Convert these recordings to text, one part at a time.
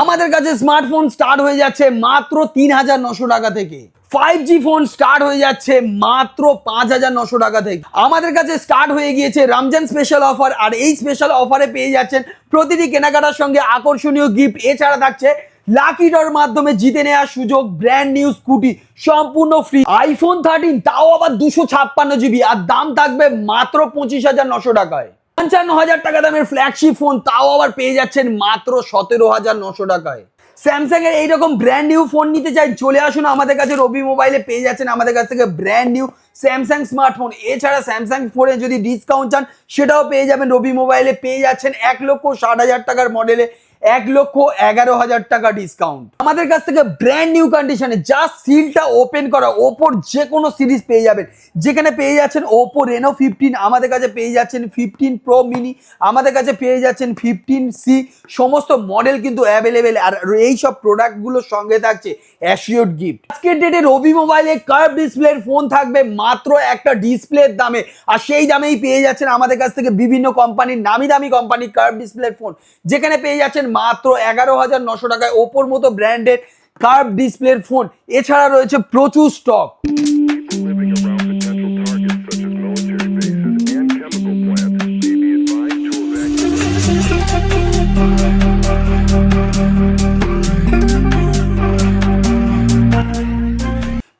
আমাদের কাছে smartphone start হয়ে যাচ্ছে মাত্র ৩,৯০০ টাকা থেকে। 5G ফোন স্টার্ট হয়ে যাচ্ছে মাত্র ৫,৯০০ টাকা থেকে। আমাদের কাছে স্টার্ট হয়ে গিয়েছে রমজান স্পেশাল অফার, আর এই স্পেশাল অফারে পেয়ে যাচ্ছেন প্রতিটি কেনাকাটার সঙ্গে আকর্ষণীয় গিফট। এছাড়া থাকছে লাকি ড্রর মাধ্যমে জিতে নেওয়ার সুযোগ, ব্র্যান্ড নিউ স্কুটি সম্পূর্ণ ফ্রি, আইফোন 13 তাও আবার 256GB, আর দাম থাকবে মাত্র 25,900 টাকায়। 55,000 টাকা দামের ফ্ল্যাগশিপ ফোন তাও আবার পেয়ে যাচ্ছেন মাত্র 17,900 টাকায়। স্যামসাং এর এইরকম ব্র্যান্ড নিউ ফোন নিতে চাই, চলে আসুন আমাদের কাছে। রবি মোবাইলে পেয়ে যাচ্ছেন আমাদের কাছ থেকে ব্র্যান্ড নিউ স্যামসাং স্মার্টফোন। এছাড়া স্যামসাং ফোনে যদি ডিসকাউন্ট চান সেটাও পেয়ে যাবেন। রবি মোবাইলে পেয়ে যাচ্ছেন 1,60,000 টাকার মডেলে 1,11,000 টাকা ডিসকাউন্ট। আমাদের কাছ থেকে ব্র্যান্ড নিউ কন্ডিশনে জাস্ট সিলটা ওপেন করা ওপোর যে কোনো সিরিজ পেয়ে যাবেন, যেখানে পেয়ে যাচ্ছেন ওপো রেনো 15, আমাদের কাছে পেয়ে যাচ্ছেন 15 প্রো মিনি, আমাদের কাছে পেয়ে যাচ্ছেন 15C, সমস্ত মডেল কিন্তু অ্যাভেলেবেল। আর এই সব প্রোডাক্টগুলোর সঙ্গে থাকছে অ্যাসিওর্ড গিফট। আজকের ডেটে রবি মোবাইলে কার্ভ ডিসপ্লের ফোন থাকবে মাত্র একটা ডিসপ্লের দামে, আর সেই দামেই পেয়ে যাচ্ছেন আমাদের কাছ থেকে বিভিন্ন কোম্পানির নামি দামি কোম্পানির কার্ভ ডিসপ্লের ফোন, যেখানে পেয়ে যাচ্ছেন মাত্র 11,900 টাকায় ওপোর মতো ব্র্যান্ডের কার্ভ ডিসপ্লের ফোন। এছাড়া রয়েছে প্রচুর স্টক।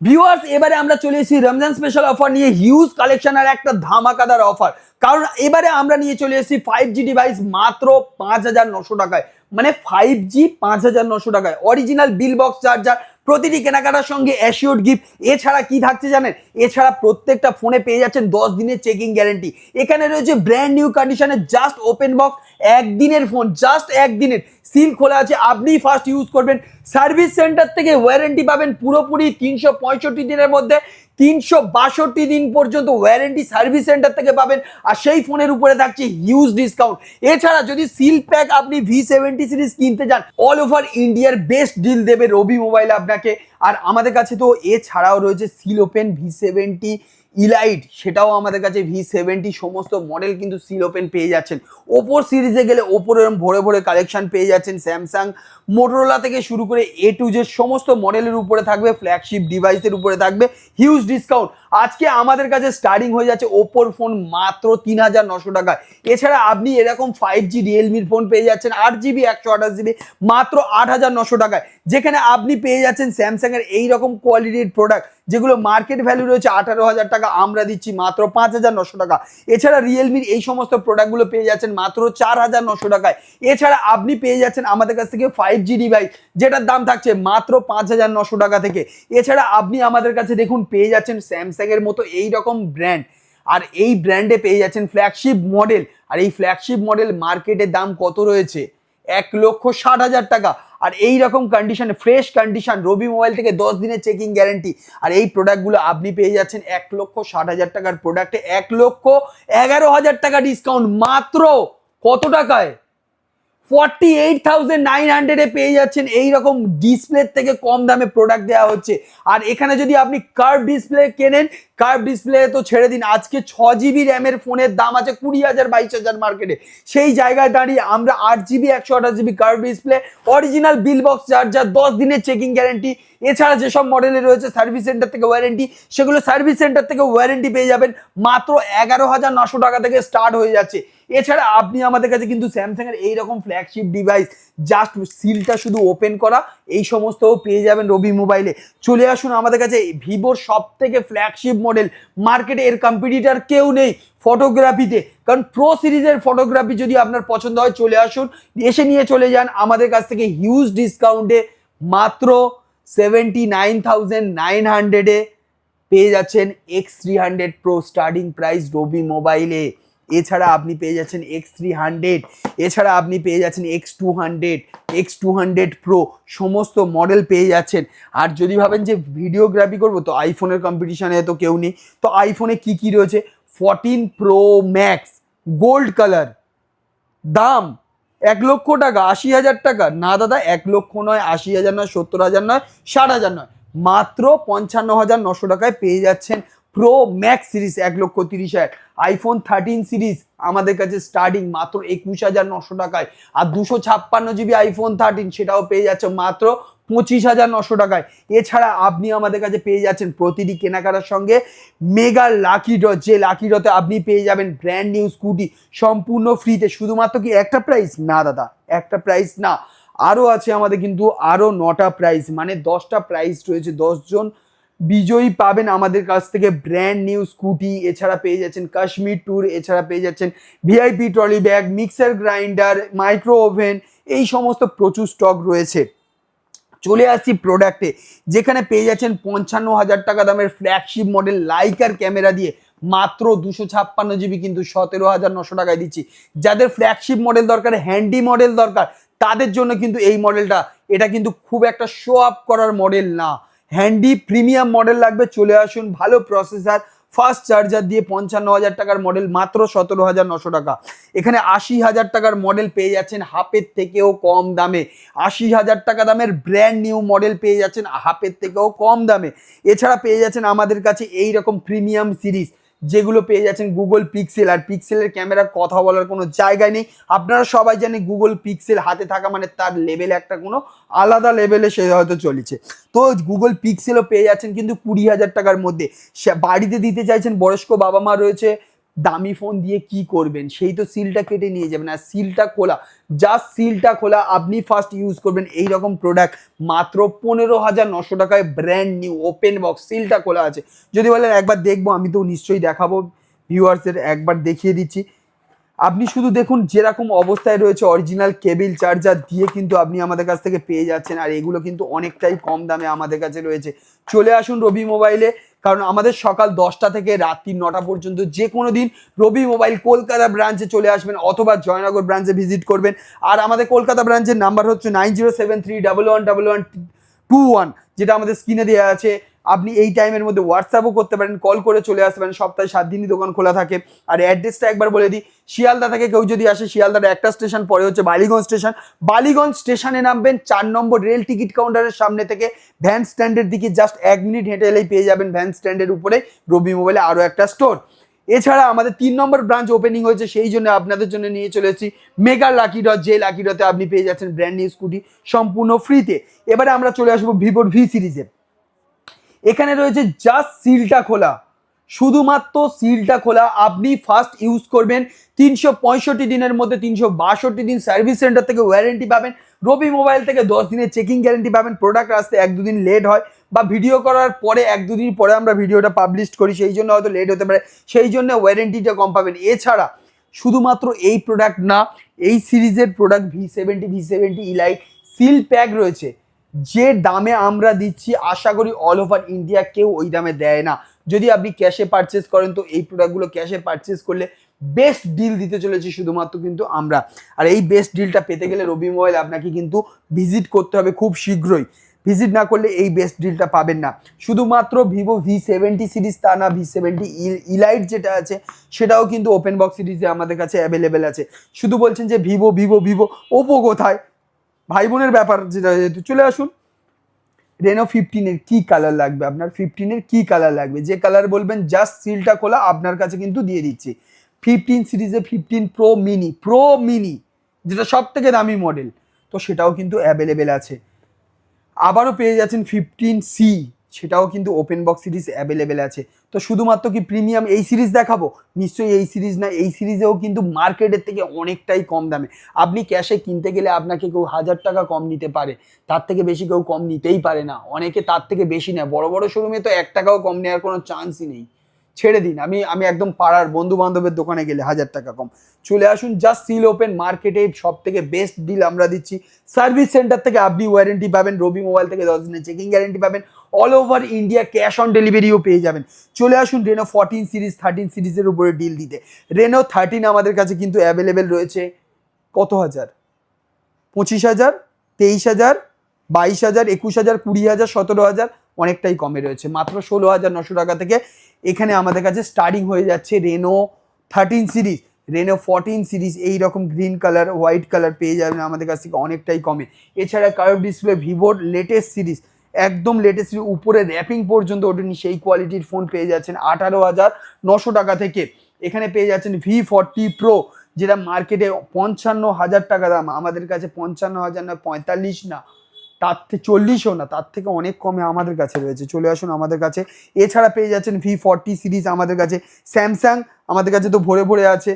ভিউয়ার্স, এবারে আমরা চলে এসেছি রমজান স্পেশাল অফার নিয়ে, হিউজ কালেকশন আর একটা ধামাকাদার অফার। কারণ এবারে আমরা নিয়ে চলে এসেছি 5G ডিভাইস মাত্র 5,900 টাকায়, মানে 5G 5,900 টাকায়, অরিজিনাল বিল বক্স চার্জার, প্রতিটি কেনাকাটার সঙ্গে অ্যাসিওর্ড গিফট। এছাড়া কি থাকছে জানেন? এছাড়া প্রত্যেকটা ফোনে পেয়ে যাচ্ছেন 10 দিনের চেকিং গ্যারেন্টি। এখানে রয়েছে ব্র্যান্ড নিউ কন্ডিশনে জাস্ট ওপেন বক্স, একদিনের ফোন, জাস্ট একদিনের, সিল খোলা আছে, আপনি ফার্স্ট ইউজ করবেন। সার্ভিস সেন্টার থেকে ওয়ারেন্টি পাবেন পুরোপুরি 365 দিনের মধ্যে 362 দিন পর্যন্ত ওয়ারেন্টি সার্ভিস সেন্টার থেকে পাবেন, আর সেই ফোনের উপরে থাকছে হিউজ ডিসকাউন্ট। এছাড়া যদি সিল প্যাক আপনি V70 সিরিজ কিনতে যান, অল ওভার ইন্ডিয়ার বেস্ট ডিল দেবে রবি মোবাইল আপনাকে। আর আমাদের কাছে তো এছাড়াও রয়েছে সিল ওপেন V70 ইলাইট, সেটাও আমাদের কাছে V70 সমস্ত মডেল কিন্তু সিল ওপেন পেয়ে যাচ্ছেন। ওপোর সিরিজে গেলে ওপোর এরকম ভরে ভরে কালেকশন পেয়ে যাচ্ছেন। স্যামসাং, মোটরোলা থেকে শুরু করে A to Z সমস্ত মডেলের উপরে থাকবে, ফ্ল্যাগশিপ ডিভাইসের উপরে থাকবে হিউজ ডিসকাউন্ট। আজকে আমাদের কাছে স্টার্টিং হয়ে যাচ্ছে ওপোর ফোন মাত্র 3,900 টাকায়। এছাড়া আপনি এরকম 5G রিয়েলমির ফোন পেয়ে যাচ্ছেন 8GB 128GB মাত্র 8,900 টাকায়, যেখানে আপনি পেয়ে যাচ্ছেন স্যামসাং এর এইরকম কোয়ালিটির প্রোডাক্ট যেগুলো মার্কেট ভ্যালু রয়েছে 18,000 টাকা, আমরা দিচ্ছি মাত্র 5,900 টাকা। এছাড়া রিয়েলমির এই সমস্ত প্রোডাক্টগুলো পেয়ে যাচ্ছেন মাত্র 4,900 টাকায়। এছাড়া আপনি পেয়ে যাচ্ছেন আমাদের কাছ থেকে 5G ডিভাইস, যেটার দাম থাকছে মাত্র 5,900 টাকা থেকে। এছাড়া আপনি আমাদের কাছে দেখুন পেয়ে যাচ্ছেন স্যামসাং এর মতো এইরকম ব্র্যান্ড, আর এই ব্র্যান্ডে পেয়ে যাচ্ছেন ফ্ল্যাগশিপ মডেল, আর এই ফ্ল্যাগশিপ মডেল মার্কেটের দাম কত রয়েছে? 1,60,000 টাকা। আর এই রকম কন্ডিশনে ফ্রেশ কন্ডিশন, রবি মোবাইল থেকে 10 দিনের চেকিং গ্যারেন্টি, আর এই প্রোডাক্টগুলো আপনি পেয়ে যাচ্ছেন 1,60,000 টাকার প্রোডাক্টে 1,11,000 টাকা ডিসকাউন্ট। মাত্র কত টাকায়? 48,900 পেয়ে যাচ্ছেন। এইরকম ডিসপ্লে থেকে কম দামে প্রোডাক্ট দেওয়া হচ্ছে। আর এখানে যদি আপনি কার্ভ ডিসপ্লে কেনেন, কার্ভ ডিসপ্লে তো ছেড়ে দিন, আজকে 6GB র্যামের ফোনের দাম আছে 20,000 22,000 মার্কেটে। সেই জায়গায় দাঁড়িয়ে আমরা 8GB 128GB curve display, original bill box charger, 10 দিনের চেকিং গ্যারেন্টি, এছাড়া যেসব মডেলে রয়েছে সার্ভিস সেন্টার থেকে ওয়ারেন্টি, সেগুলো সার্ভিস সেন্টার থেকে ওয়ারেন্টি পেয়ে যাবেন মাত্র 11,900 টাকা থেকে স্টার্ট হয়ে যাচ্ছে। এছাড়া আপনি আমাদের কাছে কিন্তু স্যামসাং এর এইরকম ফ্ল্যাগশিপ ডিভাইস জাস্ট সিলটা শুধু ওপেন করা এই সমস্তও পেয়ে যাবেন রবি মোবাইলে। চলে আসুন আমাদের কাছে। ভিভোর সব থেকে ফ্ল্যাগশিপ মডেল, মার্কেটে এর কম্পিটিটর কেউ নেই ফটোগ্রাফিতে, কারণ প্রো সিরিজের ফটোগ্রাফি যদি আপনার পছন্দ হয় চলে আসুন, এসে নিয়ে চলে যান আমাদের কাছ থেকে হিউজ ডিসকাউন্টে। মাত্র 79,900 পেয়ে যাচ্ছেন X300 Pro স্টার্টিং প্রাইস রবি মোবাইলে। এছাড়া আপনি পেয়ে যাচ্ছেন X300, এছাড়া আপনি পেয়ে যাচ্ছেন X200 Pro সমস্ত মডেল পেয়ে যাচ্ছেন। আর যদি ভাবেন যে ভিডিওগ্রাফি করবো, তো আইফোনের কম্পিটিশনে তো কেউ নেই। তো আইফোনে কি কি রয়েছে? 14 Pro Max গোল্ড কালার, দাম 1,00,000 টাকা, 80,000 টাকা। না দাদা, 1,00,000 নয়, 80,000 নয়, 70,000 নয়, 60,000 নয়, মাত্র 55,900 টাকায় পেয়ে যাচ্ছেন pro max series 1,30,000, iPhone 13 series আমাদের কাছে স্টার্টিং মাত্র 21,900 টাকায়, আর 256 GB আইফোন 13 সেটাও পেয়ে যাচ্ছে মাত্র 25,900 টাকায়। এছাড়া আপনি আমাদের কাছে পেয়ে যাচ্ছেন প্রতিটি কেনাকাটার সঙ্গে মেগা লাকি ড্র, যে লাকি ড্রতে আপনি পেয়ে যাবেন ব্র্যান্ড নিউ স্কুটি সম্পূর্ণ ফ্রিতে। শুধুমাত্র কি একটা প্রাইস না দাদা, একটা প্রাইস না, আরও আছে আমাদের কিন্তু আরও 9টা প্রাইজ, মানে 10টা প্রাইজ রয়েছে, 10 জন বিজয়ী পাবেন আমাদের কাছ থেকে ব্র্যান্ড নিউ স্কুটি। এছাড়া পেয়ে যাচ্ছেন কাশ্মীর ট্যুর, এছাড়া পেয়ে যাচ্ছেন VIP trolley bag, mixer grinder, micro oven, এই সমস্ত প্রচুর স্টক রয়েছে। চলে আসছি প্রোডাক্টে, যেখানে পেয়ে যাচ্ছেন 55,000 টাকা দামের ফ্ল্যাগশিপ মডেল লাইকার ক্যামেরা দিয়ে মাত্র 256 GB কিন্তু 17,900 টাকায় দিচ্ছি। যাদের ফ্ল্যাগশিপ মডেল দরকার, হ্যান্ডি মডেল দরকার, তাদের জন্য কিন্তু এই মডেলটা, এটা কিন্তু খুব একটা শো আপ করার মডেল না, হ্যান্ডি প্রিমিয়াম মডেল লাগবে চলে আসুন। ভালো প্রসেসর, ফাস্ট চার্জার দিয়ে 55,000 টাকার মডেল মাত্র 17,900 টাকা। এখানে 80,000 টাকার মডেল পেয়ে যাচ্ছেন হাফের থেকেও কম দামে, 80,000 টাকা দামের ব্র্যান্ড নিউ মডেল পেয়ে যাচ্ছেন হাফের থেকেও কম দামে। এছাড়া পেয়ে যাচ্ছেন আমাদের কাছে এই রকম প্রিমিয়াম সিরিজ, যেগুলো পেয়ে যাচ্ছেন গুগল পিক্সেল। আর পিক্সেলের ক্যামেরার কথা বলার কোনো জায়গায় নেই, আপনারা সবাই জানেন গুগল পিক্সেল হাতে থাকা মানে তার লেভেল একটা কোনো আলাদা লেভেলে সে হয়তো চলেছে। তো গুগল পিক্সেলও পেয়ে যাচ্ছেন কিন্তু 20,000 টাকার মধ্যে। বাড়িতে দিতে চাইছেন, বয়স্ক বাবা মা রয়েছে, দামি ফোন দিয়ে কি করবেন, সেই তো সিলটা কেটে নিয়ে যাবেন, আর সিলটা খোলা, জাস্ট সিলটা খোলা, আপনি ফার্স্ট ইউজ করবেন এই রকম প্রোডাক্ট মাত্র 15,900 টাকায় ব্র্যান্ড নিউ ওপেন বক্স, সিলটা খোলা আছে। যদি বলেন একবার দেখবো, আমি তো নিশ্চয়ই দেখাবো, ভিউয়ার্সের একবার দেখিয়ে দিচ্ছি। আপনি শুধু দেখুন যেরকম অবস্থায় রয়েছে, অরিজিনাল কেবিল চার্জার দিয়ে কিন্তু আপনি আমাদের কাছ থেকে পেয়ে যাচ্ছেন, আর এগুলো কিন্তু অনেকটাই কম দামে আমাদের কাছে রয়েছে। চলে আসুন রবি মোবাইলে, কারণ আমাদের সকাল 10টা থেকে রাত্রি 9টা পর্যন্ত যে কোনো দিন রবি মোবাইল কলকাতা ব্রাঞ্চে চলে আসবেন, অথবা জয়নগর ব্রাঞ্চে ভিজিট করবেন। আর আমাদের কলকাতা ব্রাঞ্চের নাম্বার হচ্ছে 9073111121, যেটা আমাদের স্ক্রিনে দেওয়া আছে। আপনি এই টাইমের মধ্যে হোয়াটসঅ্যাপও করতে পারেন, কল করে চলে আসতে পারেন, সপ্তাহে 7 দিনই দোকান খোলা থাকে। আর অ্যাড্রেসটা একবার বলে দিই, শিয়ালদা থেকে কেউ যদি আসে, শিয়ালদার একটা স্টেশন পরে হচ্ছে বালিগঞ্জ স্টেশন, বালিগঞ্জ স্টেশনে নামবেন, 4 নম্বর রেল টিকিট কাউন্টারের সামনে থেকে ভ্যান স্ট্যান্ডের দিকে জাস্ট 1 মিনিট হেঁটে এলেই পেয়ে যাবেন ভ্যান স্ট্যান্ডের উপরে রবি মোবাইলে আরও একটা স্টোর। এছাড়া আমাদের 3 নম্বর ব্রাঞ্চ ওপেনিং হয়েছে, সেই জন্য আপনাদের জন্য নিয়ে চলে এসেছি মেগা লাকি ড্র, যে লাকি ড্রতে আপনি পেয়ে যাচ্ছেন ব্র্যান্ড নিউ স্কুটি সম্পূর্ণ ফ্রিতে। এবারে আমরা চলে আসবো ভিভোর ভি সিরিজে। এখানে রয়েছে জাস্ট সিলটা খোলা, শুধুমাত্র সিলটা খোলা, আপনি ফার্স্ট ইউজ করবেন 365 দিনের মধ্যে 362 দিন সার্ভিস সেন্টার থেকে ওয়ারেন্টি পাবেন, রবি মোবাইল থেকে 10 দিনের চেকিং গ্যারেন্টি পাবেন। প্রোডাক্ট আসতে 1-2 দিন লেট হয়, বা ভিডিও করার পরে 1-2 দিন পরে আমরা ভিডিওটা পাবলিশ করি, সেই জন্য হয়তো লেট হতে পারে, সেই জন্য ওয়ারেন্টিটা কম পাবেন। এছাড়া শুধুমাত্র এই প্রোডাক্ট না, এই সিরিজের product V70 elite seal pack রয়েছে, যে দামে আমরা দিচ্ছি আশা করি অল ওভার ইন্ডিয়া কেউ ওই দামে দেয় না। যদি আপনি ক্যাশে পারচেস করেন, তো এই প্রোডাক্টগুলো ক্যাশে পারচেস করলে বেস্ট ডিল দিতে চলেছি শুধুমাত্র কিন্তু আমরা। আর এই বেস্ট ডিলটা পেতে গেলে রবি মোবাইল আপনাকে কিন্তু ভিজিট করতে হবে খুব শীঘ্রই, ভিজিট না করলে এই বেস্ট ডিলটা পাবেন না। শুধুমাত্র ভিভো V70 সিরিজ তা না, V70 ইলাইট যেটা আছে সেটাও কিন্তু ওপেন বক্স সিরিজে আমাদের কাছে অ্যাভেলেবেল আছে। শুধু বলছেন যে ভিভো ভিভো ভিভো, ওপো কোথায়, ভাই বোনের ব্যাপার যেটা, চলে আসুন। রেনো 15-এর কি কালার লাগবে আপনার, 15-এর কি কালার লাগবে, যে কালার বলবেন জাস্ট সিলটা খোলা আপনার কাছে কিন্তু দিয়ে দিচ্ছি। 15 সিরিজে 15 প্রো মিনি যেটা সব থেকে দামি মডেল, তো সেটাও কিন্তু অ্যাভেলেবেল আছে। আবারও পেয়ে যাচ্ছেন 15C, সেটাও কিন্তু ওপেন বক্স সিরিজ অ্যাভেলেবেল আছে। তো শুধুমাত্র কি প্রিমিয়াম এই সিরিজ দেখাবো? নিশ্চয়ই এই সিরিজ না, এই সিরিজেও কিন্তু মার্কেটের থেকে অনেকটাই কম দামে। আপনি ক্যাশে কিনতে গেলে আপনাকে কেউ 1000 টাকা কম নিতে পারে, তার থেকে বেশি কেউ কম নিতেই পারে না, অনেকে তার থেকে বেশি নেয়। বড় বড় শোরুমে তো 1 টাকাও কম নেওয়ার কোনো চান্সই নেই, ছেড়ে দিন। আমি একদম পাড়ার বন্ধু বান্ধবের দোকানে গেলে 1000 টাকা কম। চলে আসুন, জাস্ট সিল ওপেন, মার্কেটে সব থেকে বেস্ট ডিল আমরা দিচ্ছি। সার্ভিস সেন্টার থেকে আপনি ওয়ারেন্টি পাবেন, রবি মোবাইল থেকে 10 দিনের চেকিং গ্যারেন্টি পাবেন, all over India cash on ডেলিভারিও পেয়ে যাবেন। চলে আসুন রেনো 14 সিরিজ 13 সিরিজের উপরে ডিল দিতে। রেনো 13 আমাদের কাছে কিন্তু অ্যাভেলেবেল রয়েছে কত হাজার, 25,000, 23,000, 22,000, 21,000, 20,000, 17,000, অনেকটাই কমে রয়েছে মাত্র 16,900 টাকা থেকে। এখানে আমাদের কাছে স্টার্টিং হয়ে যাচ্ছে রেনো 13 সিরিজ, রেনো 14 সিরিজ এইরকম গ্রিন কালার হোয়াইট কালার পেয়ে যাবেন আমাদের কাছ থেকে অনেকটাই কমে। এছাড়া কার্ভ ডিসপ্লে ভিভোর লেটেস্ট সিরিজ একদম লেটেস্ট, উপরে র্যাপিং পর্যন্ত ওঠেনি, সেই কোয়ালিটির ফোন পেয়ে যাচ্ছেন 18,900 টাকা থেকে। এখানে পেয়ে যাচ্ছেন V40 Pro, যেটা মার্কেটে 55,000 টাকা দাম, আমাদের কাছে 55,000 না, 45 না, তার থেকে 40ও না, তার থেকে অনেক কমে আমাদের কাছে রয়েছে। চলে আসুন আমাদের কাছে। এছাড়া পেয়ে যাচ্ছেন V40 সিরিজ আমাদের কাছে। স্যামসাং আমাদের কাছে তো ভরে ভরে আছে,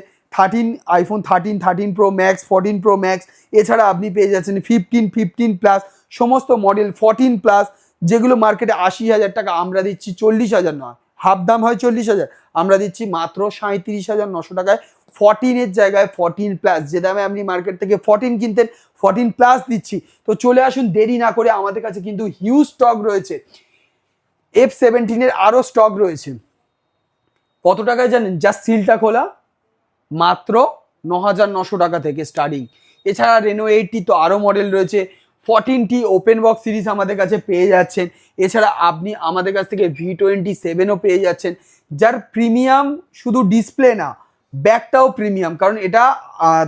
iPhone 13 Pro Max, 14 Pro Max। এছাড়া আপনি পেয়ে যাচ্ছেন 15 প্লাস, সমস্ত মডেল 14 প্লাস, যেগুলো মার্কেটে 80,000 টাকা, আমরা দিচ্ছি 40,000 নয়, হাফ দাম হয় 40,000, আমরা দিচ্ছি মাত্র 37,900 টাকায় 14-এর জায়গায় 14 প্লাস। যে দামে আপনি মার্কেট থেকে 14 কিনতেন, 14 প্লাস দিচ্ছি। তো চলে আসুন, দেরি না করে, আমাদের কাছে কিন্তু হিউজ স্টক রয়েছে। F17-এর আরও স্টক রয়েছে। কত টাকায় জানেন? জাস্ট সিলটা খোলা, মাত্র 9,900 টাকা থেকে স্টার্টিং। এছাড়া রেনো 8T তো আরও মডেল রয়েছে, 14T ওপেন বক্স সিরিজ আমাদের কাছে পেয়ে যাচ্ছেন। এছাড়া আপনি আমাদের কাছ থেকে V27ও পেয়ে যাচ্ছেন, যার প্রিমিয়াম শুধু ডিসপ্লে না, ব্যাকটাও প্রিমিয়াম, কারণ এটা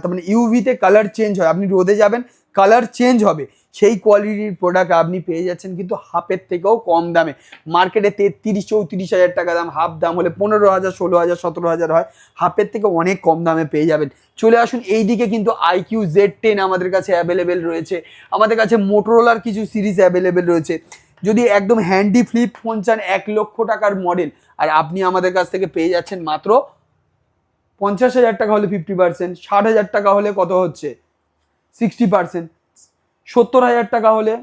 তার মানে ইউভিতে কালার চেঞ্জ হয়, আপনি রোদে যাবেন কালার চেঞ্জ হবে, সেই কোয়ালিটির প্রোডাক্ট আপনি পেয়ে যাচ্ছেন কিন্তু হাফের থেকেও কম দামে। মার্কেটে 33-34,000 টাকা দাম, হাফ দাম হলে 15,000, 16,000, 17,000 হয়, হাফের থেকে অনেক কম দামে পেয়ে যাবেন। চলে আসুন এইদিকে, কিন্তু IQ Z10 আমাদের কাছে অ্যাভেলেবেল রয়েছে, আমাদের কাছে মোটোরোলার কিছু সিরিজ অ্যাভেলেবেল রয়েছে। যদি একদম হ্যান্ডি ফ্লিপ ফোন চান 1 লক্ষ টাকার মডেল, আর আপনি আমাদের কাছ থেকে পেয়ে যাচ্ছেন মাত্র 50,000 টাকা হলে 50%, 60,000 টাকা হলে কত হচ্ছে 60%, 70,000 টাকা হলে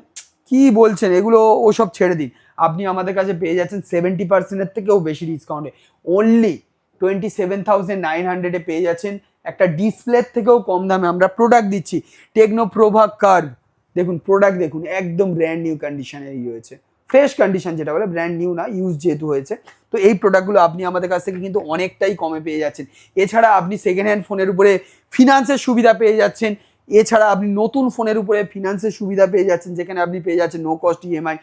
কি বলছেন, এগুলো ওসব ছেড়ে দিন, আপনি আমাদের কাছে পেয়ে যাচ্ছেন 70%-এর থেকেও বেশি ডিসকাউন্টে, অনলি 27,900-এ পেয়ে যাচ্ছেন। একটা ডিসপ্লের থেকেও কম দামে আমরা প্রোডাক্ট দিচ্ছি। টেকনো প্রভা কার্ভ, দেখুন প্রোডাক্ট দেখুন, একদম ব্র্যান্ড নিউ কন্ডিশনেরই রয়েছে, ফ্রেশ কন্ডিশন যেটা বলে, ব্র্যান্ড নিউ না, ইউজ যেহেতু হয়েছে। তো এই প্রোডাক্টগুলো আপনি আমাদের কাছ থেকে কিন্তু অনেকটাই কমে পেয়ে যাচ্ছেন। এছাড়া আপনি সেকেন্ড হ্যান্ড ফোনের উপরে ফিনান্সের সুবিধা পেয়ে যাচ্ছেন। এছাড়া আপনি নতুন ফোনের উপরে ফিনান্সের সুবিধা পেয়ে যাচ্ছেন, যেখানে আপনি পেয়ে যাচ্ছেন নো কস্ট EMI,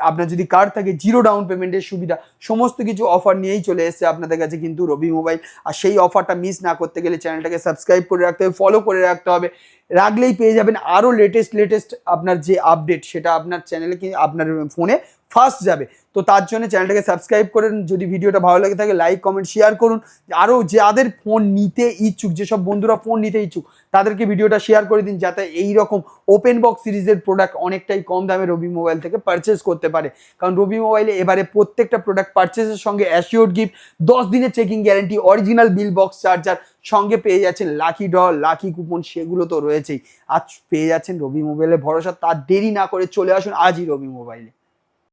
আপনার যদি কার্ড থাকে 0 ডাউন পেমেন্টের সুবিধা, সমস্ত কিছু অফার নিয়েই চলে এসেছে আপনাদের কাছে কিন্তু রবি মোবাইল। আর সেই অফারটা মিস না করতে গেলে চ্যানেলটাকে সাবস্ক্রাইব করে রাখতে হবে, ফলো করে রাখতে হবে, রাখলেই পেয়ে যাবেন আরও লেটেস্ট আপনার যে আপডেট, সেটা আপনার চ্যানেলে কি আপনার ফোনে ফার্স্ট যাবে। তো তার জন্য চ্যানেলটাকে সাবস্ক্রাইব করেন, যদি ভিডিওটা ভালো লাগে থাকে লাইক কমেন্ট শেয়ার করুন। আরও যাদের ফোন নিতে ইচ্ছুক, যেসব বন্ধুরা ফোন নিতে ইচ্ছুক, তাদেরকে ভিডিওটা শেয়ার করে দিন, যাতে এই রকম ওপেন বক্স সিরিজের প্রোডাক্ট অনেকটাই কম দামে রবি মোবাইল থেকে পারচেস করতে পারে। কারণ রবি মোবাইলে এবারে প্রত্যেকটা প্রোডাক্ট পারচেসের সঙ্গে অ্যাসিওর্ড গিফট, 10 দিনের checking guarantee, original bill box charger, সঙ্গে পেয়ে যাচ্ছেন লাকি ড্র, লাকি কুপন, সেগুলো তো রয়েছেই। আজ পেয়ে যাচ্ছেন রবি মোবাইলে ভরসা। তার দেরি না করে চলে আসুন আজই রবি মোবাইলে।